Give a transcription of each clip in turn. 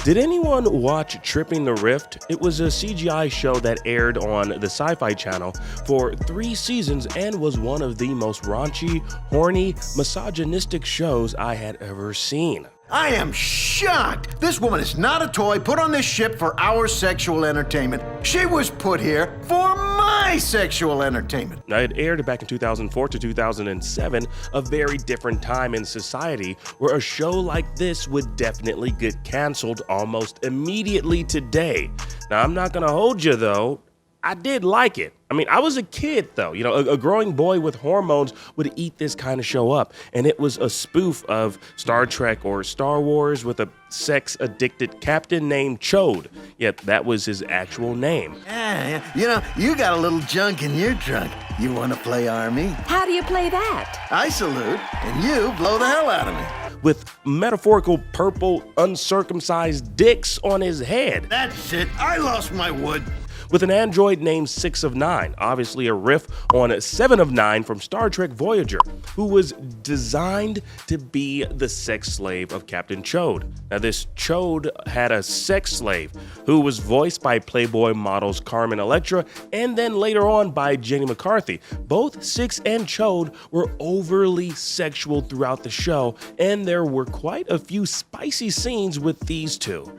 Did anyone watch Tripping the Rift? It was a CGI show that aired on the Sci-Fi Channel for 3 seasons and was one of the most raunchy, horny, misogynistic shows I had ever seen. I am shocked! This woman is not a toy put on this ship for our sexual entertainment. She was put here for my sexual entertainment. Now, it aired back in 2004 to 2007, a very different time in society where a show like this would definitely get canceled almost immediately today. Now, I'm not gonna hold you though, I did like it. I mean, I was a kid though, you know, a growing boy with hormones would eat this kind of show up, and it was a spoof of Star Trek or Star Wars with a sex-addicted captain named Chode. Yet that was his actual name. Yeah, you know, you got a little junk in your trunk. You want to play Army? How do you play that? I salute, and you blow the hell out of me. With metaphorical purple uncircumcised dicks on his head. That's it, I lost my wood. With an android named 6 of 9, obviously a riff on 7 of 9 from Star Trek Voyager, who was designed to be the sex slave of Captain Chode. Now, this Chode had a sex slave who was voiced by Playboy models Carmen Electra and then later on by Jenny McCarthy. Both 6 and Chode were overly sexual throughout the show, and there were quite a few spicy scenes with these two.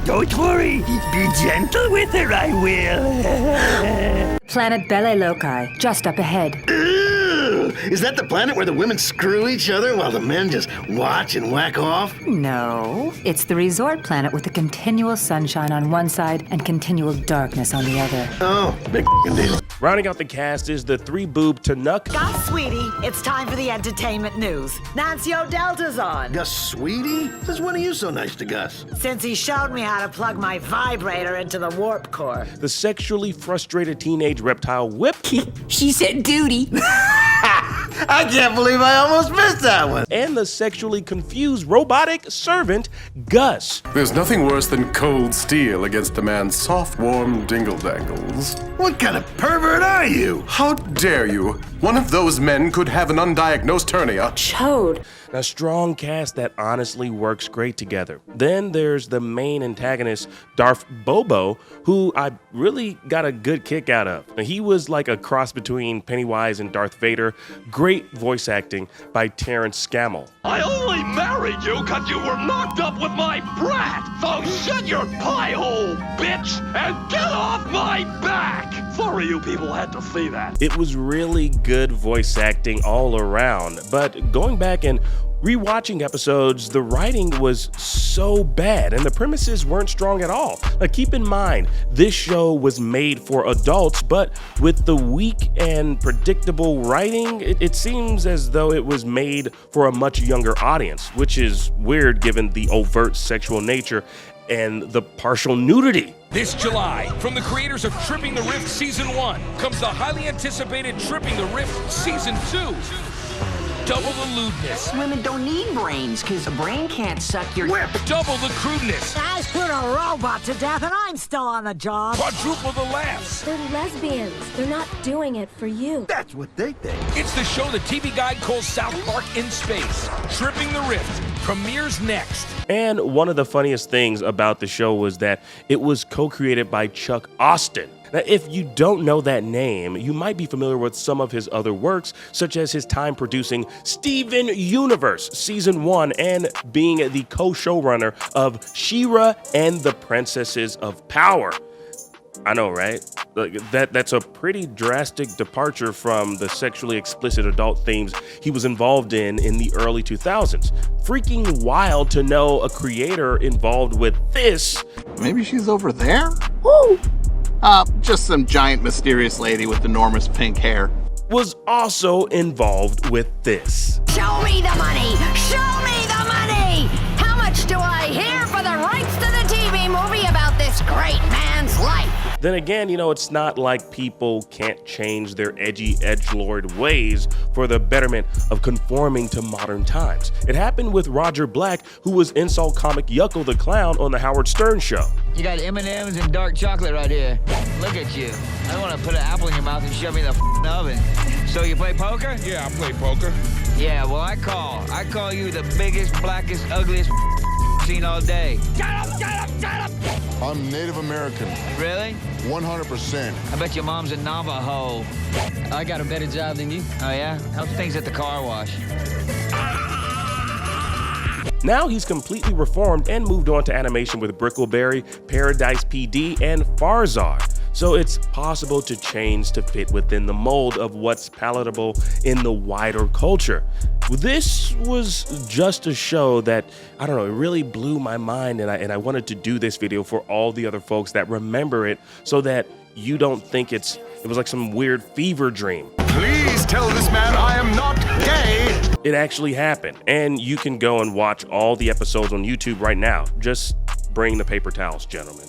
Don't worry, be gentle with her, I will. Planet Bele Loci, just up ahead. Ooh, is that the planet where the women screw each other while the men just watch and whack off? No, it's the resort planet with the continual sunshine on one side and continual darkness on the other. Oh, big deal. Rounding out the cast is the 3-boob Tanuk. Gus, sweetie, it's time for the entertainment news. Nancy O'Delta's on. Gus, sweetie? Since when are you so nice to Gus? Since he showed me how to plug my vibrator into the warp core. The sexually frustrated teenage reptile Whip. She said duty. I can't believe I almost missed that one. And the sexually confused robotic servant Gus. There's nothing worse than cold steel against a man's soft, warm dingle-dangles. What kind of pervert are you? How dare you? One of those men could have an undiagnosed hernia. Chode. A strong cast that honestly works great together. Then there's the main antagonist, Darth Bobo, who I really got a good kick out of. He was like a cross between Pennywise and Darth Vader. Great voice acting by Terrence Scammell. I only married you because you were knocked up with my brat! So shut your pie hole, bitch, and get off my back! Sorry you people had to see that. It was really good voice acting all around, but going back and rewatching episodes, the writing was so bad and the premises weren't strong at all. Now, keep in mind, this show was made for adults, but with the weak and predictable writing, it seems as though it was made for a much younger audience, which is weird given the overt sexual nature and the partial nudity. This July, from the creators of Tripping the Rift Season 1, comes the highly anticipated Tripping the Rift Season 2. Double the lewdness. Women don't need brains, because a brain can't suck your whip. Double the crudeness. I screwed a robot to death and I'm still on the job. Quadruple the laughs. They're lesbians. They're not doing it for you. That's what they think. It's the show the TV Guide calls South Park in space. Tripping the Rift premieres next. And one of the funniest things about the show was that it was co-created by Chuck Austin. Now, if you don't know that name, you might be familiar with some of his other works, such as his time producing Steven Universe Season 1 and being the co-showrunner of She-Ra and the Princesses of Power. I know, right? That's a pretty drastic departure from the sexually explicit adult themes he was involved in the early 2000s. Freaking wild to know a creator involved with this. Maybe she's over there? Woo! Just some giant mysterious lady with enormous pink hair. Was also involved with this. Show me the money! Show me the money! How much do I hear for the rights to the TV movie about this great man's life? Then again, you know, it's not like people can't change their edgy edgelord ways for the betterment of conforming to modern times. It happened with Roger Black, who was insult comic Yucko the Clown on the Howard Stern Show. You got M&M's and dark chocolate right here. Look at you. I want to put an apple in your mouth and shove me in the oven. So you play poker? Yeah, I play poker. Yeah, well, I call you the biggest, blackest, ugliest seen all day. Shut up, shut up, shut up! I'm Native American. Really? 100%. I bet your mom's a Navajo. I got a better job than you. Oh, yeah? How's things at the car wash? Now he's completely reformed and moved on to animation with Brickleberry, Paradise PD, and Farzad. So it's possible to change to fit within the mold of what's palatable in the wider culture. This was just a show that, I don't know, it really blew my mind, and I wanted to do this video for all the other folks that remember it so that you don't think it was like some weird fever dream. Please tell this man I am not gay. It actually happened, and you can go and watch all the episodes on YouTube right now. Just bring the paper towels, gentlemen.